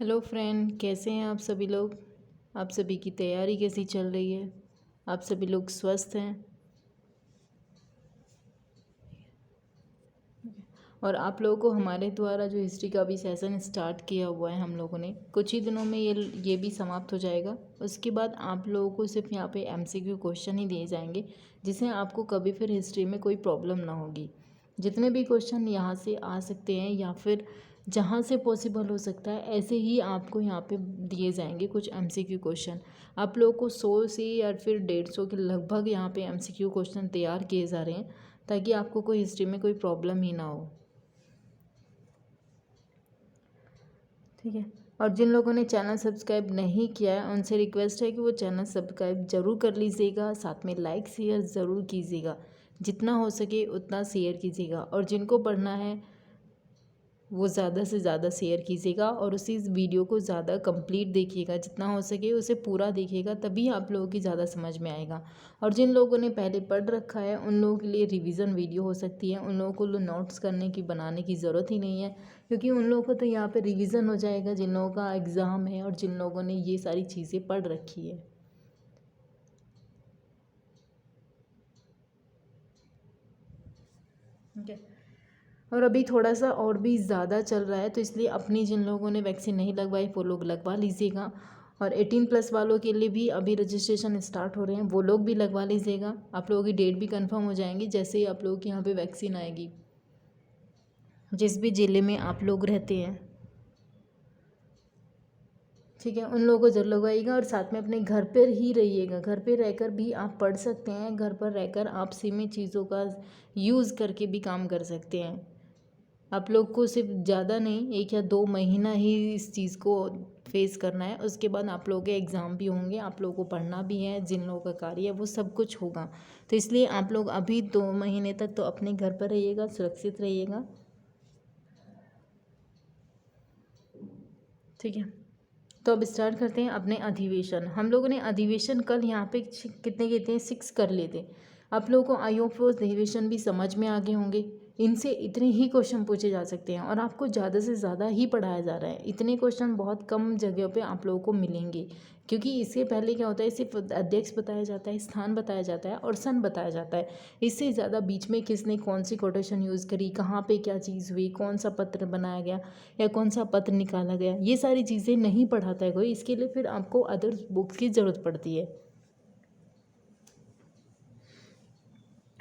Hello friend, कैसे हैं आप सभी लोग। आप सभी की तैयारी कैसी चल रही है। आप सभी लोग स्वस्थ हैं। और आप लोगों को हमारे द्वारा जो हिस्ट्री का भी सेशन स्टार्ट किया हुआ है हम लोगों ने, कुछ ही दिनों में ये भी समाप्त हो जाएगा। उसके बाद आप लोगों को सिर्फ यहाँ पे एमसीक्यू क्वेश्चन ही दिए जाएंगे, जिससे आपको कभी फिर हिस्ट्री में कोई प्रॉब्लम ना होगी। जितने भी क्वेश्चन यहाँ से आ सकते हैं या फिर जहाँ से पॉसिबल हो सकता है, ऐसे ही आपको यहाँ पे दिए जाएंगे कुछ एमसीक्यू क्वेश्चन। आप लोगों को 100 से या फिर 150 के लगभग यहाँ पे एमसीक्यू क्वेश्चन तैयार किए जा रहे हैं, ताकि आपको कोई हिस्ट्री में कोई प्रॉब्लम ही ना हो। ठीक है। और जिन लोगों ने चैनल सब्सक्राइब नहीं किया है, उनसे रिक्वेस्ट है कि वो चैनल सब्सक्राइब ज़रूर कर लीजिएगा, साथ में लाइक शेयर ज़रूर कीजिएगा। जितना हो सके उतना शेयर कीजिएगा, और जिनको पढ़ना है वो ज़्यादा से ज़्यादा शेयर कीजिएगा, और उसी वीडियो को ज़्यादा कंप्लीट देखिएगा, जितना हो सके उसे पूरा देखिएगा, तभी आप लोगों की ज़्यादा समझ में आएगा। और जिन लोगों ने पहले पढ़ रखा है उन लोगों के लिए रिवीजन वीडियो हो सकती है। उन लोगों को नोट्स करने की बनाने की ज़रूरत ही नहीं है, क्योंकि उन लोगों को तो यहाँ पर रिविज़न हो जाएगा, जिन लोगों का एग्ज़ाम है और जिन लोगों ने ये सारी चीज़ें पढ़ रखी है। ठीक है। और अभी थोड़ा सा और भी ज़्यादा चल रहा है, तो इसलिए अपनी जिन लोगों ने वैक्सीन नहीं लगवाई वो लोग लगवा लीजिएगा। और 18+ वालों के लिए भी अभी रजिस्ट्रेशन स्टार्ट हो रहे हैं, वो लोग भी लगवा लीजिएगा। आप लोगों की डेट भी कंफर्म हो जाएंगी जैसे ही आप लोगों के यहाँ पे वैक्सीन आएगी, जिस भी ज़िले में आप लोग रहते हैं। ठीक है, उन लोगों को जरूर लगवाइएगा। और साथ में अपने घर पर ही रहिएगा, घर पर रहकर भी आप पढ़ सकते हैं। घर पर रहकर आप सीमित चीज़ों का यूज़ करके भी काम कर सकते हैं। आप लोग को सिर्फ ज़्यादा नहीं, 1 या 2 महीना ही इस चीज़ को फेस करना है। उसके बाद आप लोगों के एग्ज़ाम भी होंगे, आप लोगों को पढ़ना भी है, जिन लोगों का कार्य है वो सब कुछ होगा। तो इसलिए आप लोग अभी 2 महीने तक तो अपने घर पर रहिएगा, सुरक्षित रहिएगा। ठीक है। तो अब स्टार्ट करते हैं अपने अधिवेशन। हम लोगों ने अधिवेशन कल यहाँ पे कितने किए थे, 6 कर लिए थे। आप लोगों को आई होप वो अधिवेशन भी समझ में आ गए होंगे। इनसे इतने ही क्वेश्चन पूछे जा सकते हैं, और आपको ज़्यादा से ज़्यादा ही पढ़ाया जा रहा है। इतने क्वेश्चन बहुत कम जगह पे आप लोगों को मिलेंगे, क्योंकि इससे पहले क्या होता है, सिर्फ अध्यक्ष बताया जाता है, स्थान बताया जाता है और सन बताया जाता है। इससे ज़्यादा बीच में किसने कौन सी कोटेशन यूज़ करी, कहाँ पे क्या चीज़ हुई, कौन सा पत्र बनाया गया या कौन सा पत्र निकाला गया, ये सारी चीज़ें नहीं पढ़ाता है कोई। इसके लिए फिर आपको अदर बुक्स की ज़रूरत पड़ती है,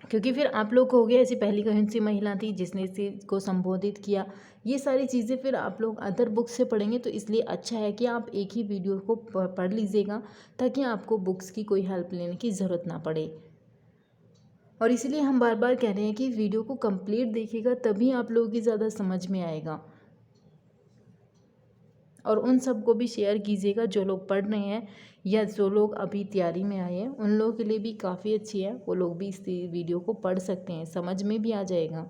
क्योंकि फिर आप लोग कहोगे ऐसी पहली कौन सी महिला थी जिसने इसी को संबोधित किया। ये सारी चीज़ें फिर आप लोग अदर बुक्स से पढ़ेंगे, तो इसलिए अच्छा है कि आप एक ही वीडियो को पढ़ लीजिएगा, ताकि आपको बुक्स की कोई हेल्प लेने की ज़रूरत ना पड़े। और इसलिए हम बार बार कह रहे हैं कि वीडियो को कंप्लीट देखिएगा, तभी आप लोगों की ज़्यादा समझ में आएगा। और उन सबको भी शेयर कीजिएगा जो लोग पढ़ रहे हैं या जो लोग अभी तैयारी में आए हैं, उन लोगों के लिए भी काफ़ी अच्छी है। वो लोग भी इस वीडियो को पढ़ सकते हैं, समझ में भी आ जाएगा।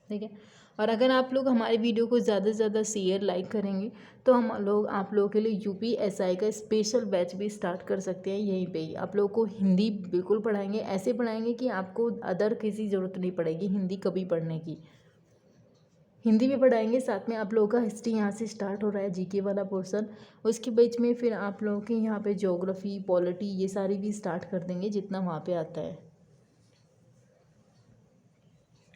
ठीक है। और अगर आप लोग हमारे वीडियो को ज़्यादा से ज़्यादा शेयर लाइक करेंगे, तो हम लोग आप लोगों के लिए यूपीएसआई का स्पेशल बैच भी स्टार्ट कर सकते हैं। यहीं पे ही आप लोगों को हिंदी बिल्कुल पढ़ाएंगे, ऐसे पढ़ाएंगे कि आपको अदर किसी ज़रूरत नहीं पड़ेगी हिंदी कभी पढ़ने की। हिंदी भी पढ़ाएंगे, साथ में आप लोगों का हिस्ट्री यहाँ से स्टार्ट हो रहा है, जीके वाला पोर्शन। उसके बीच में फिर आप लोगों के यहाँ पे ज्योग्राफी, पॉलिटी, ये सारी भी स्टार्ट कर देंगे जितना वहाँ पे आता है।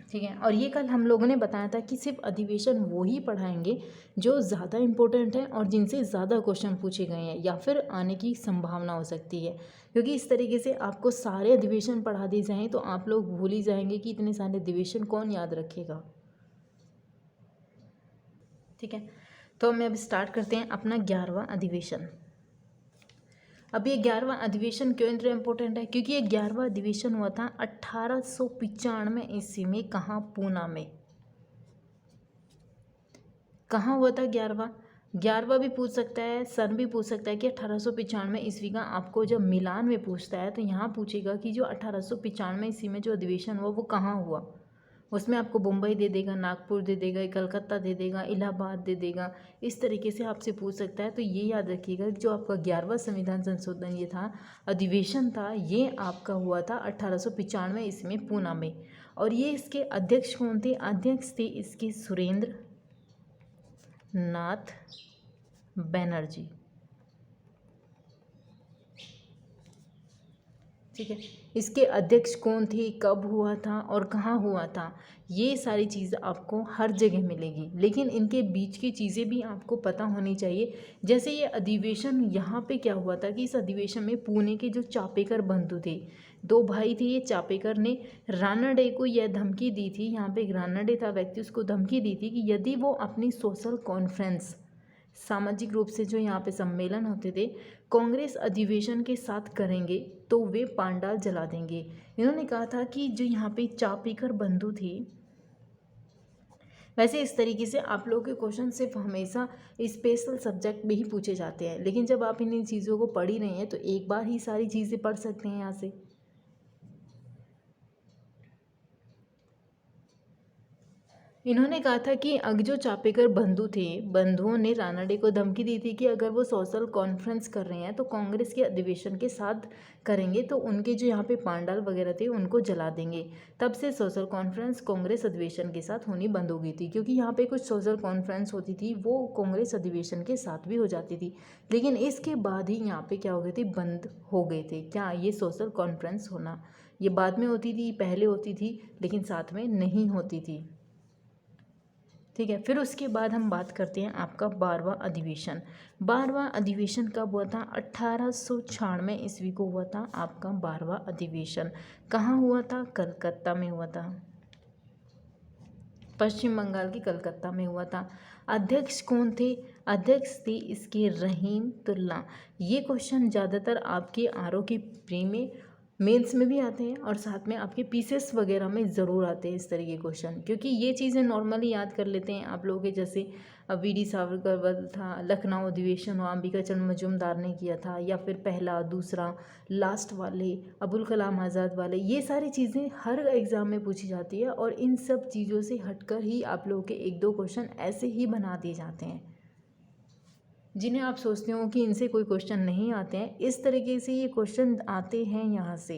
ठीक है। और ये कल हम लोगों ने बताया था कि सिर्फ अधिवेशन वो ही पढ़ाएंगे जो ज़्यादा इम्पोर्टेंट है और जिनसे ज़्यादा क्वेश्चन पूछे गए हैं या फिर आने की संभावना हो सकती है। क्योंकि इस तरीके से आपको सारे अधिवेशन पढ़ा दिए जाएँ तो आप लोग भूल ही जाएंगे कि इतने सारे अधिवेशन कौन याद रखेगा। ठीक है। तो हम अब स्टार्ट करते हैं अपना 11वां अधिवेशन। अब ये 11वां अधिवेशन क्यों इतना इम्पोर्टेंट है, क्योंकि ये 11वां अधिवेशन हुआ था 1895 ईस्वी में। कहाँ? पूना में। कहाँ हुआ था 11वां? 11वां भी पूछ सकता है, सन भी पूछ सकता है कि 1895 ईस्वी का। आपको जब मिलान में पूछता है तो यहाँ पूछेगा कि जो 1895 ईस्वी में जो अधिवेशन हुआ वो कहाँ हुआ। उसमें आपको मुंबई दे देगा, नागपुर दे देगा, कलकत्ता दे देगा, इलाहाबाद दे देगा, इस तरीके से आपसे पूछ सकता है। तो ये याद रखिएगा कि जो आपका 11वां संविधान संशोधन ये था, अधिवेशन था, ये आपका हुआ था 1895 ईस्वी में पूना में। और ये इसके अध्यक्ष कौन थे? अध्यक्ष थे इसके सुरेंद्र नाथ बनर्जी। ठीक है, इसके अध्यक्ष कौन थे, कब हुआ था और कहाँ हुआ था, ये सारी चीज़ आपको हर जगह मिलेगी। लेकिन इनके बीच की चीज़ें भी आपको पता होनी चाहिए। जैसे ये अधिवेशन यहाँ पे क्या हुआ था कि इस अधिवेशन में पुणे के जो चापेकर बंधु थे, दो भाई थे, ये चापेकर ने रानडे को यह धमकी दी थी, यहाँ पे एक रानडे था व्यक्ति, उसको धमकी दी थी कि यदि वो अपनी सोशल कॉन्फ्रेंस, सामाजिक रूप से जो यहाँ पे सम्मेलन होते थे, कांग्रेस अधिवेशन के साथ करेंगे तो वे पांडाल जला देंगे। इन्होंने कहा था कि जो यहाँ पे चापेकर बंधु थे, वैसे इस तरीके से आप लोगों के क्वेश्चन सिर्फ हमेशा स्पेशल सब्जेक्ट में ही पूछे जाते हैं, लेकिन जब आप इन चीज़ों को पढ़ ही रहे हैं तो एक बार ही सारी चीज़ें पढ़ सकते हैं यहाँ से। इन्होंने कहा था कि जो चापेकर बंधु थे, बंधुओं ने रानडे को धमकी दी थी कि अगर वो सोशल कॉन्फ्रेंस कर रहे हैं तो कांग्रेस के अधिवेशन के साथ करेंगे तो उनके जो यहाँ पे पांडाल वगैरह थे उनको जला देंगे। तब से सोशल कॉन्फ्रेंस कांग्रेस अधिवेशन के साथ होनी बंद हो गई थी, क्योंकि यहाँ पे कुछ सोशल कॉन्फ्रेंस होती थी वो कांग्रेस अधिवेशन के साथ भी हो जाती थी, लेकिन इसके बाद ही यहाँ पे क्या हो गए थे, बंद हो गए थे। क्या ये सोशल कॉन्फ्रेंस होना, ये बाद में होती थी, पहले होती थी, लेकिन साथ में नहीं होती थी। ठीक है, फिर उसके बाद हम बात करते हैं आपका 12वां अधिवेशन। 12वां अधिवेशन कब हुआ था? 1896 ईस्वी को हुआ था आपका 12वां अधिवेशन। कहाँ हुआ था? कलकत्ता में हुआ था, पश्चिम बंगाल की कलकत्ता में हुआ था। अध्यक्ष कौन थे? अध्यक्ष थे इसके रहीम तुल्ला। ये क्वेश्चन ज़्यादातर आपके आरओ की प्री में, मेंस में भी आते हैं और साथ में आपके पीसीएस वगैरह में ज़रूर आते हैं इस तरह के क्वेश्चन, क्योंकि ये चीज़ें नॉर्मली याद कर लेते हैं आप लोगों के। जैसे वीडी सावरकर वध था, लखनऊ अधिवेशन हुआ, अंबिका चंद्र मजूमदार ने किया था, या फिर पहला, दूसरा, लास्ट वाले, अबुल कलाम आज़ाद वाले, ये सारी चीज़ें हर एग्ज़ाम में पूछी जाती है। और इन सब चीज़ों से हटकर ही आप लोगों के एक दो क्वेश्चन ऐसे ही बना दिए जाते हैं जिन्हें आप सोचते हो कि इनसे कोई क्वेश्चन नहीं आते हैं। इस तरीके से ये क्वेश्चन आते हैं यहाँ से,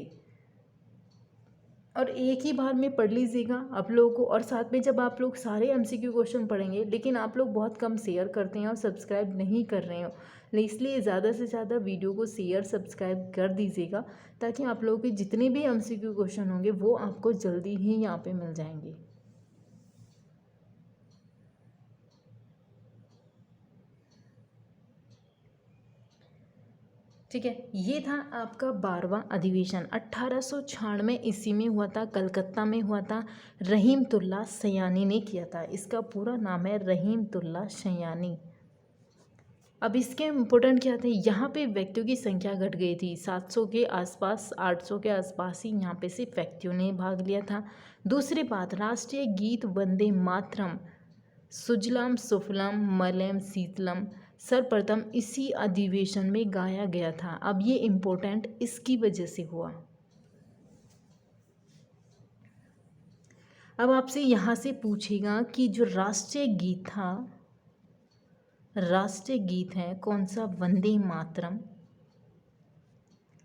और एक ही बार में पढ़ लीजिएगा आप लोगों को। और साथ में जब आप लोग सारे एमसीक्यू क्वेश्चन पढ़ेंगे, लेकिन आप लोग बहुत कम शेयर करते हैं और सब्सक्राइब नहीं कर रहे हो, इसलिए ज़्यादा से ज़्यादा वीडियो को शेयर सब्सक्राइब कर दीजिएगा, ताकि आप लोगों के जितने भी एमसीक्यू क्वेश्चन होंगे वो आपको जल्दी ही यहाँ पे मिल जाएंगे। ठीक है, ये था आपका 12वां अधिवेशन। 1896 ईस्वी में हुआ था, कलकत्ता में हुआ था, रहीमतुल्ला सयानी ने किया था। इसका पूरा नाम है रहीमतुल्ला सयानी। अब इसके इम्पोर्टेंट क्या थे, यहाँ पे व्यक्तियों की संख्या घट गई थी, 700 के आसपास, 800 के आसपास ही यहाँ पे से व्यक्तियों ने भाग लिया था। दूसरी बात, राष्ट्रीय गीत वंदे मातरम, सुजलाम सुफलाम मलयम शीतलम, सर्वप्रथम इसी अधिवेशन में गाया गया था। अब ये इम्पोर्टेंट इसकी वजह से हुआ। अब आपसे यहाँ से पूछेगा कि जो राष्ट्रीय गीत था, राष्ट्रीय गीत है कौन सा, वंदे मातरम,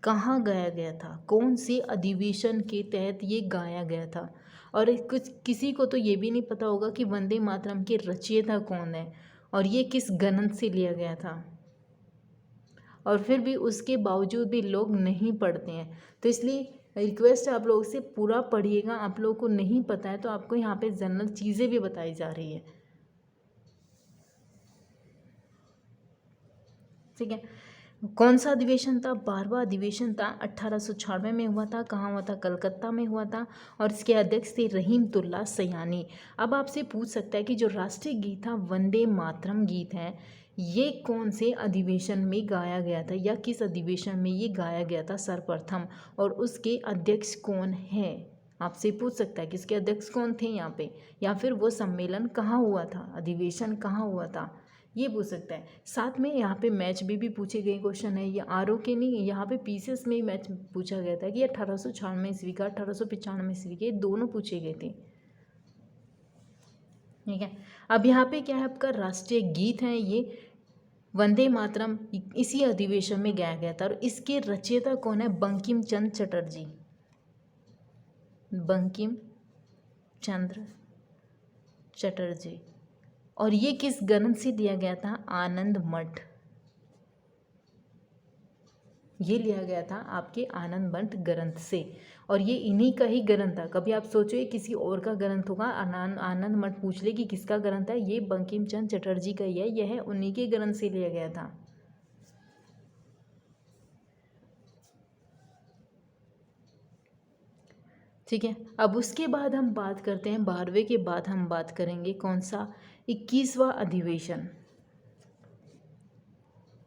कहाँ गाया गया था, कौन से अधिवेशन के तहत ये गाया गया था। और कुछ किसी को तो ये भी नहीं पता होगा कि वंदे मातरम के रचयिता कौन है और ये किस ग्रंथ से लिया गया था। और फिर भी उसके बावजूद भी लोग नहीं पढ़ते हैं, तो इसलिए रिक्वेस्ट है आप लोगों से, पूरा पढ़िएगा। आप लोगों को नहीं पता है तो आपको यहाँ पे जनरल चीज़ें भी बताई जा रही है। ठीक है, कौन सा अधिवेशन था? 12वां अधिवेशन था, 1896 में हुआ था। कहाँ हुआ था? कलकत्ता में हुआ था, और इसके अध्यक्ष थे रहीमतुल्ला सयानी। अब आपसे पूछ सकता है कि जो राष्ट्रीय गीत था, वंदे मातरम गीत है, ये कौन से अधिवेशन में गाया गया था, या किस अधिवेशन में ये गाया गया था सर्वप्रथम, और उसके अध्यक्ष कौन है? आपसे पूछ सकता है कि इसके अध्यक्ष कौन थे यहाँ पे, या फिर वो सम्मेलन कहाँ हुआ था, अधिवेशन कहाँ हुआ था, ये पूछ सकता है। साथ में यहाँ पे मैच भी पूछे गए क्वेश्चन है, ये आरओ के नहीं, यहाँ पे पीसीएस में ही मैच पूछा गया था कि 1896 ईस्वी का, 1895 ईस्वी के, दोनों पूछे गए थे। ठीक है। अब यहाँ पे क्या है, आपका राष्ट्रीय गीत है ये वंदे मातरम, इसी अधिवेशन में गाया गया था। और इसके रचयिता कौन है? बंकिम चंद्र चटर्जी, बंकिम चंद्र चटर्जी। और ये किस ग्रंथ से लिया गया था? आनंद मठ। ये लिया गया था आपके आनंद मठ ग्रंथ से, और ये इन्हीं का ही ग्रंथ था। कभी आप सोचो ये किसी और का ग्रंथ होगा, आनंद मठ पूछ ले कि किसका ग्रंथ है, ये बंकिम चंद्र चटर्जी का ही है, यह उन्हीं के ग्रंथ से लिया गया था। ठीक है। अब उसके बाद हम बात करते हैं, 12वें के बाद हम बात करेंगे कौन सा? 21वां अधिवेशन।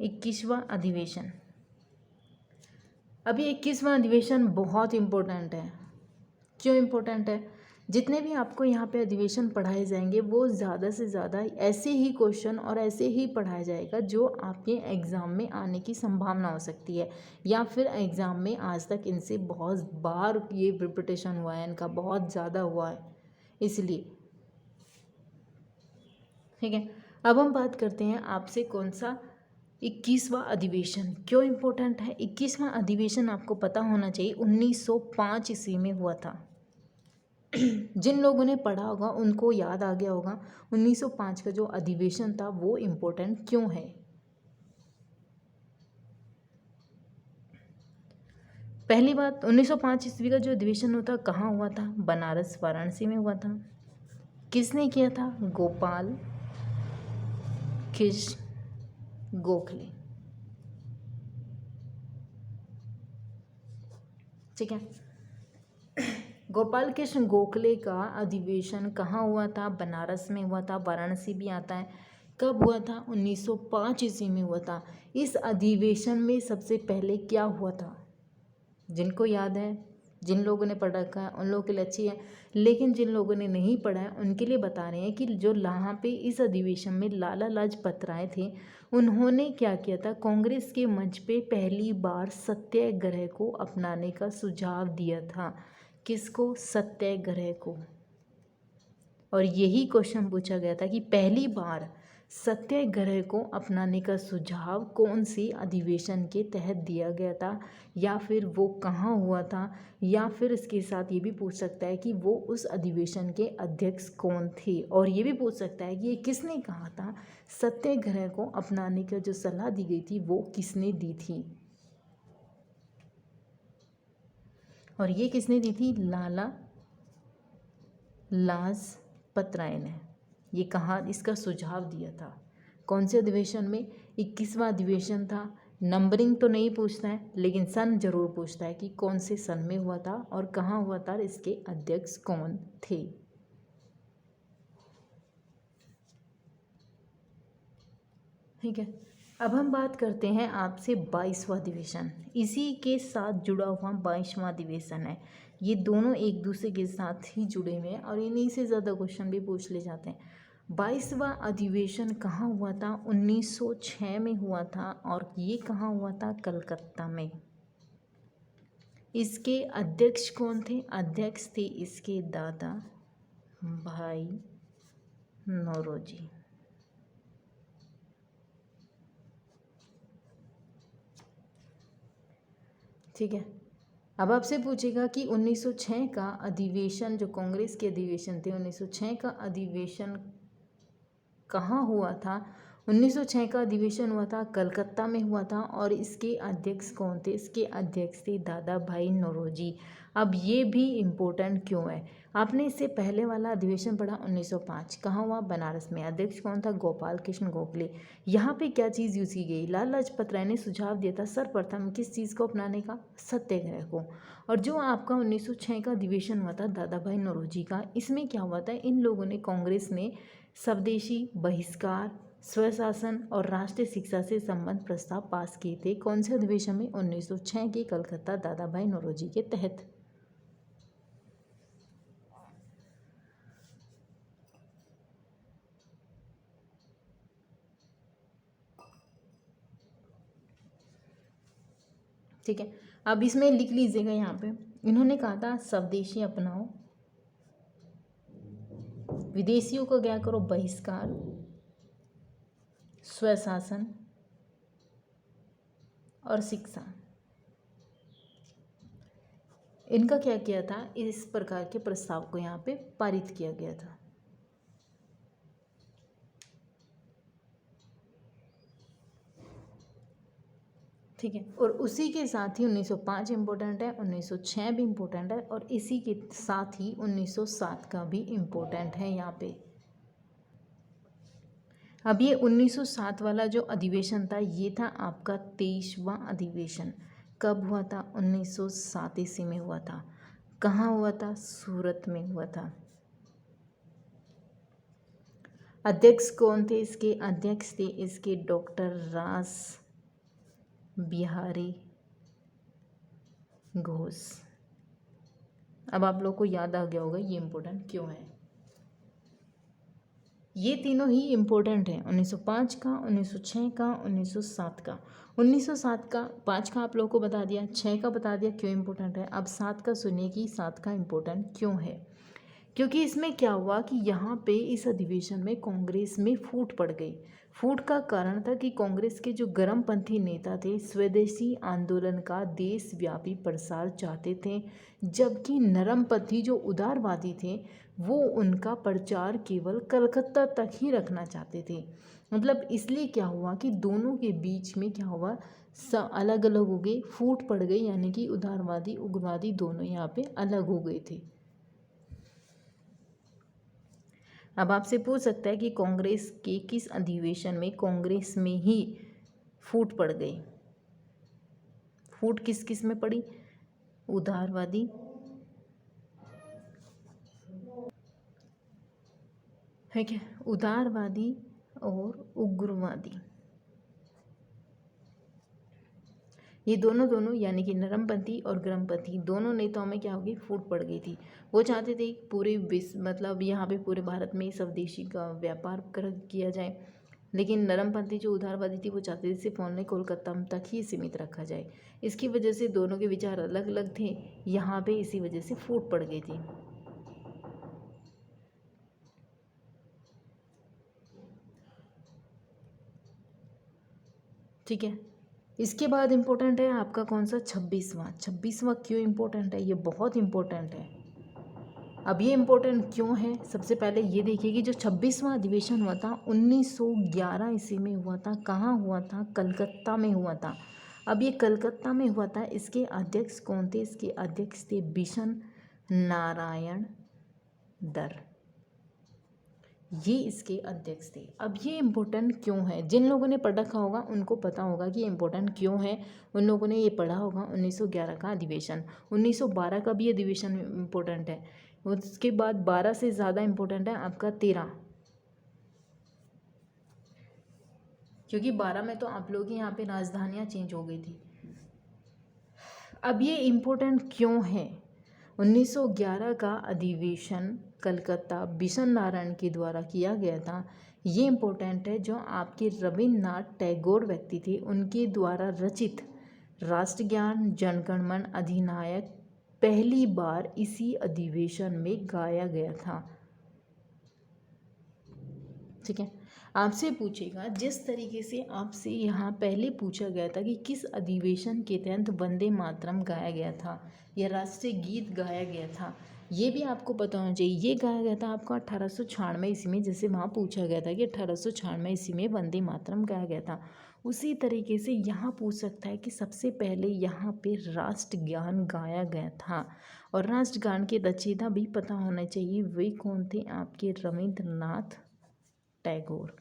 21वां अधिवेशन। अभी 21वां अधिवेशन बहुत इम्पोर्टेंट है। क्यों इम्पोर्टेंट है? जितने भी आपको यहाँ पे अधिवेशन पढ़ाए जाएंगे वो ज़्यादा से ज़्यादा ऐसे ही क्वेश्चन और ऐसे ही पढ़ाया जाएगा जो आपके एग्ज़ाम में आने की संभावना हो सकती है, या फिर एग्ज़ाम में आज तक इनसे बहुत बार ये रिपीटेशन हुआ है, इनका बहुत ज़्यादा हुआ है, इसलिए। ठीक है। अब हम बात करते हैं आपसे कौन सा 21वां अधिवेशन क्यों इम्पोर्टेंट है। 21वां अधिवेशन आपको पता होना चाहिए 1905 ईस्वी में हुआ था। जिन लोगों ने पढ़ा होगा उनको याद आ गया होगा 1905 का जो अधिवेशन था वो इम्पोर्टेंट क्यों है। पहली बात, 1905 ईस्वी का जो अधिवेशन होता कहाँ हुआ था? बनारस वाराणसी में हुआ था। किसने किया था? गोपाल कृष्ण गोखले। ठीक है। गोपाल कृष्ण गोखले का अधिवेशन कहाँ हुआ था? बनारस में हुआ था, वाराणसी भी आता है। कब हुआ था? 1905 ईस्वी में हुआ था। इस अधिवेशन में सबसे पहले क्या हुआ था? जिनको याद है, जिन लोगों ने पढ़ रखा है उन लोगों के लिए अच्छी है, लेकिन जिन लोगों ने नहीं पढ़ा है उनके लिए बता रहे हैं कि जो यहाँ पे इस अधिवेशन में लाला लाजपत राय थे, उन्होंने क्या किया था? कांग्रेस के मंच पे पहली बार सत्याग्रह को अपनाने का सुझाव दिया था। किसको? सत्याग्रह को। और यही क्वेश्चन पूछा गया था कि पहली बार सत्याग्रह को अपनाने का सुझाव कौन से अधिवेशन के तहत दिया गया था, या फिर वो कहाँ हुआ था, या फिर इसके साथ ये भी पूछ सकता है कि वो उस अधिवेशन के अध्यक्ष कौन थे, और ये भी पूछ सकता है कि ये किसने कहा था, सत्याग्रह को अपनाने का जो सलाह दी गई थी वो किसने दी थी। और ये किसने दी थी? लाला लाजपत राय ने ये कहा, इसका सुझाव दिया था। कौन से अधिवेशन में? 21वां अधिवेशन था। नंबरिंग तो नहीं पूछता है, लेकिन सन जरूर पूछता है कि कौन से सन में हुआ था और कहाँ हुआ था, इसके अध्यक्ष कौन थे। ठीक है। अब हम बात करते हैं आपसे 22वां अधिवेशन। इसी के साथ जुड़ा हुआ 22वां अधिवेशन है। ये दोनों एक दूसरे के साथ ही जुड़े हुए हैं और इन्हीं से ज़्यादा क्वेश्चन भी पूछ ले जाते हैं। 22वां अधिवेशन कहाँ हुआ था? 1906 में हुआ था, और ये कहाँ हुआ था? कलकत्ता में। इसके अध्यक्ष कौन थे? अध्यक्ष थे इसके दादा भाई नौरोजी। ठीक है। अब आपसे पूछेगा कि 1906 का अधिवेशन, जो कांग्रेस के अधिवेशन थे, 1906 का अधिवेशन कहाँ हुआ था? 1906 का अधिवेशन हुआ था कलकत्ता में हुआ था, और इसके अध्यक्ष कौन थे? इसके अध्यक्ष थे दादा भाई नौरोजी। अब ये भी इम्पोर्टेंट क्यों है? आपने इससे पहले वाला अधिवेशन पढ़ा 1905, कहाँ हुआ? बनारस में। अध्यक्ष कौन था? गोपाल कृष्ण गोखले। यहाँ पे क्या चीज़ यूज़ की गई? लाला लाजपत राय ने सुझाव दिया था सर्वप्रथम किस चीज़ को अपनाने का? सत्याग्रह को। और जो आपका 1906 का अधिवेशन हुआ था दादा भाई नौरोजी का, इसमें क्या हुआ था? इन लोगों ने, कांग्रेस ने स्वदेशी बहिष्कार, स्वशासन और राष्ट्रीय शिक्षा से संबंध प्रस्ताव पास किए थे। कौन से अधिवेशन में? 1906 के कलकत्ता दादा भाई नौरोजी के तहत। ठीक है। अब इसमें लिख लीजिएगा, यहाँ पे इन्होंने कहा था स्वदेशी अपनाओ, विदेशियों का क्या करो, बहिष्कार, स्वशासन और शिक्षा। इनका क्या किया था, इस प्रकार के प्रस्ताव को यहाँ पे पारित किया गया था। ठीक है, और उसी के साथ ही 1905 इम्पोर्टेंट है, 1906 भी इम्पोर्टेंट है, और इसी के साथ ही 1907 का भी इम्पोर्टेंट है यहाँ पे। अब ये 1907 वाला जो अधिवेशन था, ये था आपका 23वां अधिवेशन। कब हुआ था, 1907 ईस्वी में हुआ था। कहाँ हुआ था, सूरत में हुआ था। अध्यक्ष कौन थे इसके, अध्यक्ष थे इसके डॉक्टर रास बिहारी घोष। अब आप लोग को याद आ गया होगा ये इम्पोर्टेंट क्यों है। ये तीनों ही इम्पोर्टेंट हैं, 1905 का, 1906 का, 1907 का। 1907 का, 5 का आप लोगों को बता दिया, 6 का बता दिया क्यों इम्पोर्टेंट है। अब 7 का सुनिए कि 7 का इम्पोर्टेंट क्यों है। क्योंकि इसमें क्या हुआ कि यहाँ पे इस अधिवेशन में कांग्रेस में फूट पड़ गई। फूट का कारण था कि कांग्रेस के जो गर्मपंथी नेता थे स्वदेशी आंदोलन का देशव्यापी प्रसार चाहते थे, जबकि नरमपंथी जो उदारवादी थे वो उनका प्रचार केवल कलकत्ता तक ही रखना चाहते थे। मतलब इसलिए क्या हुआ कि दोनों के बीच में क्या हुआ, अलग अलग हो गए, फूट पड़ गई, यानी कि उदारवादी उग्रवादी दोनों यहाँ पे अलग हो गए थे। अब आपसे पूछ सकता है कि कांग्रेस के किस अधिवेशन में कांग्रेस में ही फूट पड़ गई। फूट किस किस में पड़ी, उदारवादी, है क्या, उदारवादी और उग्रवादी, ये दोनों यानी कि नरमपंथी और गर्मपंथी दोनों नेताओं में क्या होगी, फूट पड़ गई थी। वो चाहते थे पूरे विश्व, मतलब यहाँ पे पूरे भारत में स्वदेशी का व्यापार किया जाए, लेकिन नरमपंथी जो उदारवादी थी वो चाहते थे सिर्फ ओनली कोलकाता तक ही सीमित रखा जाए। इसकी वजह से दोनों के विचार अलग अलग थे यहाँ पे, इसी वजह से फूट पड़ गई थी। ठीक है, इसके बाद इम्पोर्टेंट है आपका कौन सा, 26वां क्यों इम्पोर्टेंट है, ये बहुत इम्पोर्टेंट है। अब ये इम्पोर्टेंट क्यों है, सबसे पहले ये देखिए कि जो 26वां अधिवेशन हुआ था 1911 ईस्वी में हुआ था। कहाँ हुआ था, कलकत्ता में हुआ था। अब ये कलकत्ता में हुआ था, इसके अध्यक्ष कौन थे, इसके अध्यक्ष थे बिशन नारायण दर, ये इसके अध्यक्ष थे। अब ये इम्पोर्टेंट क्यों है, जिन लोगों ने पढ़ रखा होगा उनको पता होगा कि इम्पोर्टेंट क्यों है। उन लोगों ने ये पढ़ा होगा 1911 का अधिवेशन, 1912 का भी अधिवेशन इम्पोर्टेंट है। उसके बाद 12 से ज़्यादा इम्पोर्टेंट है आपका 13, क्योंकि 12 में तो आप लोग की यहाँ पे राजधानियाँ चेंज हो गई थी। अब ये इम्पोर्टेंट क्यों है, 1911 का अधिवेशन कलकत्ता बिशन नारायण के द्वारा किया गया था। ये इम्पोर्टेंट है, जो आपके रविन्द्रनाथ टैगोर व्यक्ति थे उनके द्वारा रचित राष्ट्रज्ञान जनगणमन अधिनायक पहली बार इसी अधिवेशन में गाया गया था। ठीक है, आपसे पूछेगा जिस तरीके से आपसे यहाँ पहले पूछा गया था कि किस अधिवेशन के तहत वंदे मातरम गाया गया था या राष्ट्रीय गीत गाया गया था, ये भी आपको पता होना चाहिए। ये गाया गया था आपका 1896 ईस्वी में, जैसे वहाँ पूछा गया था कि 1896 ईस्वी में वंदे मातरम गाया गया था। उसी तरीके से यहाँ पूछ सकता है कि सबसे पहले यहाँ पे राष्ट्रगान गाया गया था, और राष्ट्रगान के रचयिता भी पता होना चाहिए, वे कौन थे, आपके रविंद्रनाथ टैगोर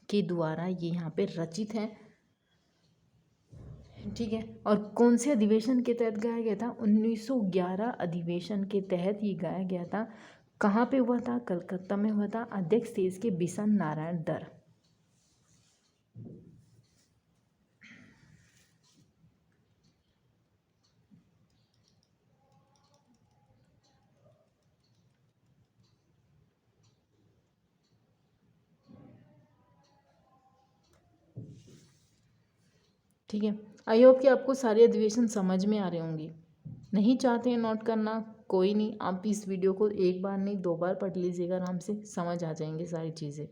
के द्वारा ये यहाँ पे रचित है। ठीक है, और कौन से अधिवेशन के तहत गाया गया था, 1911 अधिवेशन के तहत ये गाया गया था। कहाँ पे हुआ था, कलकत्ता में हुआ था। अध्यक्ष थे इसके बिशन नारायण दर। ठीक है, आई होप कि आपको सारे अधिवेशन समझ में आ रहे होंगे। नहीं चाहते हैं नोट करना, कोई नहीं, आप इस वीडियो को एक बार नहीं 2 बार पढ़ लीजिएगा, आराम से समझ आ जाएंगे सारी चीज़ें।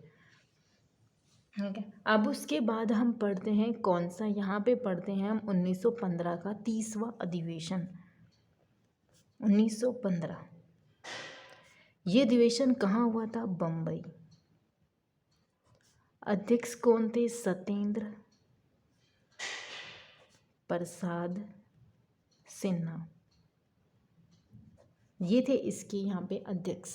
ठीक है, अब उसके बाद हम पढ़ते हैं कौन सा, यहाँ पे पढ़ते हैं हम 1915 का 30वां अधिवेशन। 1915 ये अधिवेशन कहाँ हुआ था? बम्बई। अध्यक्ष कौन थे? सत्येंद्र प्रसाद सिन्हा, ये थे इसके यहाँ पे अध्यक्ष।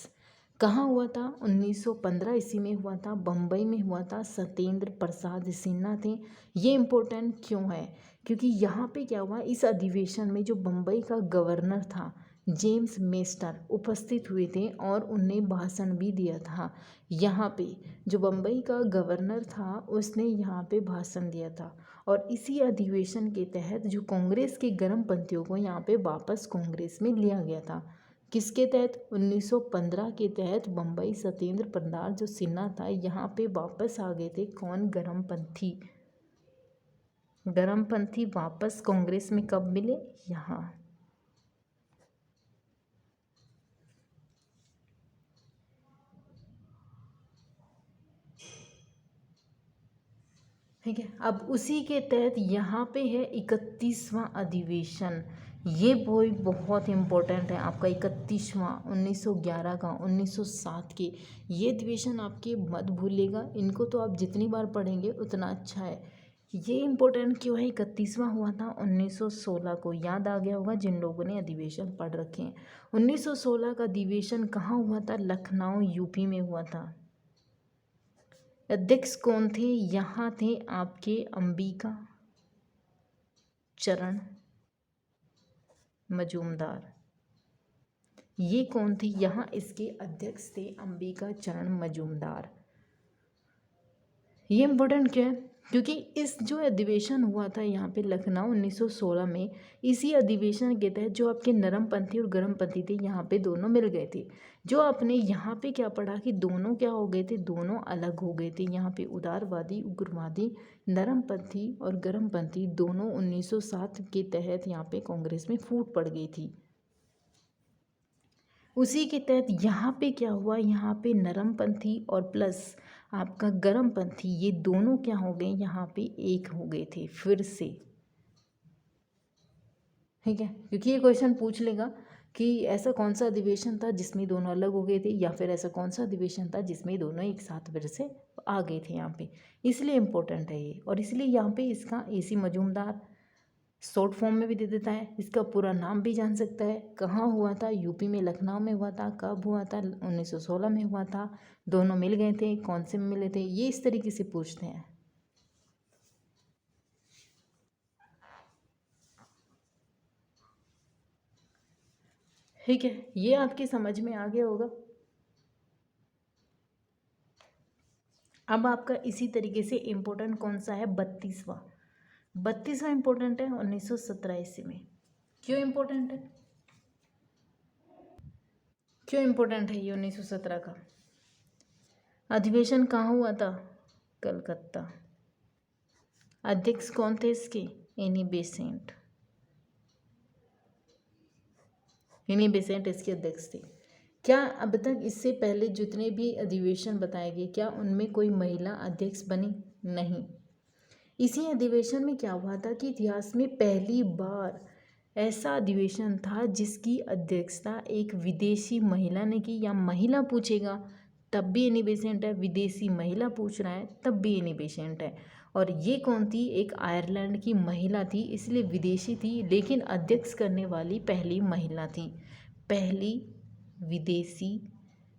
कहाँ हुआ था? 1915 ईस्वी में हुआ था, बम्बई में हुआ था, सत्येंद्र प्रसाद सिन्हा थे। ये इम्पोर्टेंट क्यों है? क्योंकि यहाँ पे क्या हुआ, इस अधिवेशन में जो बम्बई का गवर्नर था जेम्स मेस्टर उपस्थित हुए थे और उनने भाषण भी दिया था। यहाँ पे जो बम्बई का गवर्नर था उसने यहाँ पे भाषण दिया था और इसी अधिवेशन के तहत जो कांग्रेस के गर्मपंथियों को यहाँ पे वापस कांग्रेस में लिया गया था। किसके तहत? 1915 के तहत बम्बई सत्येंद्र प्रसाद जो सिन्हा था यहाँ पे वापस आ गए थे। कौन? गर्मपंथी। गर्मपंथी वापस कांग्रेस में कब मिले? यहाँ। ठीक है, अब उसी के तहत यहाँ पे है 31वां अधिवेशन। ये वही बहुत इम्पोर्टेंट है आपका 31वां, 1911 का, 1907 के। ये अधिवेशन आपके मत भूलिएगा, इनको तो आप जितनी बार पढ़ेंगे उतना अच्छा है। ये इम्पोर्टेंट क्यों है? 31वां हुआ था 1916 को, याद आ गया होगा जिन लोगों ने अधिवेशन पढ़ रखे हैं। 1916 का अधिवेशन कहाँ हुआ था? लखनऊ यूपी में हुआ था। अध्यक्ष कौन थे? यहाँ थे आपके अंबिका चरण मजूमदार। ये कौन थे? यहाँ इसके अध्यक्ष थे अंबिका चरण मजूमदार। ये इम्पोर्टेंट क्या है? क्योंकि इस जो अधिवेशन हुआ था यहाँ पे लखनऊ 1916 में, इसी अधिवेशन के तहत जो आपके नरमपंथी और गर्मपंथी थे यहाँ पे दोनों मिल गए थे। जो आपने यहाँ पे क्या पढ़ा कि दोनों क्या हो गए थे? दोनों अलग हो गए थे। यहाँ पे उदारवादी उग्रवादी नरमपंथी और गर्मपंथी दोनों 1907 के तहत यहाँ पे कांग्रेस में फूट पड़ गई थी। उसी के तहत यहाँ पे क्या हुआ? यहाँ पे नरमपंथी और प्लस आपका गर्मपंथी ये दोनों क्या हो गए? यहाँ पे एक हो गए थे फिर से। ठीक है, क्योंकि ये क्वेश्चन पूछ लेगा कि ऐसा कौन सा अधिवेशन था जिसमें दोनों अलग हो गए थे, या फिर ऐसा कौन सा अधिवेशन था जिसमें दोनों एक साथ फिर से आ गए थे यहाँ पे। इसलिए इम्पोर्टेंट है ये, और इसलिए यहाँ पे इसका AC मजूमदार शॉर्ट फॉर्म में भी दे देता है, इसका पूरा नाम भी जान सकता है। कहाँ हुआ था? यूपी में लखनऊ में हुआ था। कब हुआ था? 1916 में हुआ था। दोनों मिल गए थे। कौन से में मिले थे? ये इस तरीके से पूछते हैं। ठीक है, ये आपकी समझ में आ गया होगा। अब आपका इसी तरीके से इम्पोर्टेंट कौन सा है? 32वां इम्पोर्टेंट है 1917 ईस्वी में। क्यों इम्पोर्टेंट है? क्यों इम्पोर्टेंट है ये 1917 का अधिवेशन? कहाँ हुआ था? कलकत्ता। अध्यक्ष कौन थे इसके? Annie Besant. एनी बेसेंट इसके अध्यक्ष थे। क्या अब तक इससे पहले जितने भी अधिवेशन बताए गए, क्या उनमें कोई महिला अध्यक्ष बनी? नहीं। इसी अधिवेशन में क्या हुआ था कि इतिहास में पहली बार ऐसा अधिवेशन था जिसकी अध्यक्षता एक विदेशी महिला ने की, या महिला पूछेगा तब भी एनी बेसेंट है, विदेशी महिला पूछ रहा है तब भी एनी बेसेंट है। और ये कौन थी? एक आयरलैंड की महिला थी, इसलिए विदेशी थी, लेकिन अध्यक्ष करने वाली पहली महिला थी, पहली विदेशी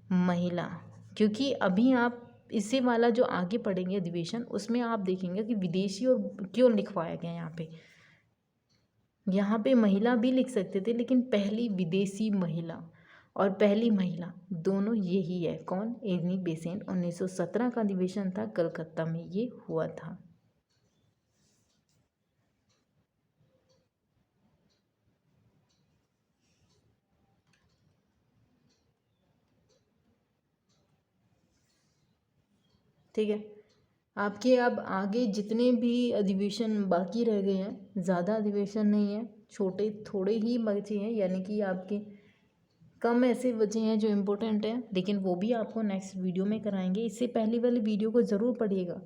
महिला। क्योंकि अभी आप इससे वाला जो आगे पढ़ेंगे अधिवेशन, उसमें आप देखेंगे कि विदेशी और क्यों लिखवाया गया यहाँ पे महिला भी लिख सकते थे, लेकिन पहली विदेशी महिला और पहली महिला दोनों यही है। कौन? Annie Besant. 1917 का अधिवेशन था, कलकत्ता में ये हुआ था। ठीक है, आपके अब आगे जितने भी अधिवेशन बाकी रह गए हैं, ज़्यादा अधिवेशन नहीं है, छोटे थोड़े ही बचे हैं, यानी कि आपके कम ऐसे बचे हैं जो इम्पोर्टेंट हैं, लेकिन वो भी आपको नेक्स्ट वीडियो में कराएंगे। इससे पहले वाली वीडियो को ज़रूर पढ़िएगा।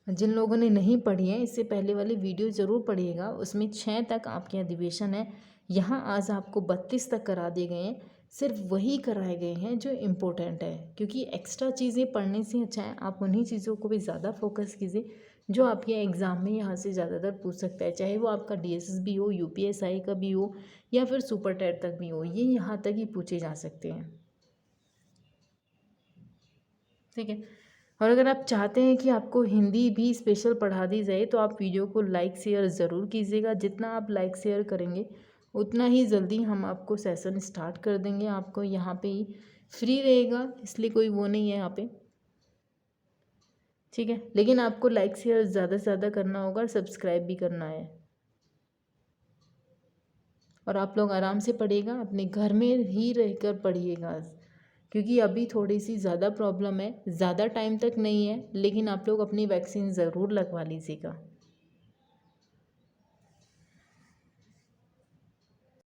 जिन लोगों ने नहीं पढ़ी है, इससे पहले वाली वीडियो ज़रूर पढ़िएगा। उसमें 6 तक आपके अधिवेशन है। यहाँ आज आपको 32 तक करा दिए गए हैं। सिर्फ वही कराए गए हैं जो इम्पोर्टेंट है, क्योंकि एक्स्ट्रा चीज़ें पढ़ने से अच्छा है आप उन्हीं चीज़ों को भी ज़्यादा फोकस कीजिए जो आपके एग्ज़ाम में यहाँ से ज़्यादातर पूछ सकता है। चाहे वो आपका DSSB हो, UPSI का भी हो, या फिर सुपर टेट तक भी हो, ये यहाँ तक ही पूछे जा सकते हैं। ठीक है। और अगर आप चाहते हैं कि आपको हिंदी भी स्पेशल पढ़ा दी जाए तो आप वीडियो को लाइक शेयर ज़रूर कीजिएगा। जितना आप लाइक शेयर करेंगे उतना ही जल्दी हम आपको सेशन स्टार्ट कर देंगे। आपको यहाँ पे ही फ्री रहेगा, इसलिए कोई वो नहीं है यहाँ पे। ठीक है, लेकिन आपको लाइक शेयर ज़्यादा से ज़्यादा करना होगा और सब्सक्राइब भी करना है। और आप लोग आराम से पढ़िएगा, अपने घर में ही रहकर पढ़िएगा, क्योंकि अभी थोड़ी सी ज़्यादा प्रॉब्लम है। ज़्यादा टाइम तक नहीं है, लेकिन आप लोग अपनी वैक्सीन ज़रूर लगवा लीजिएगा।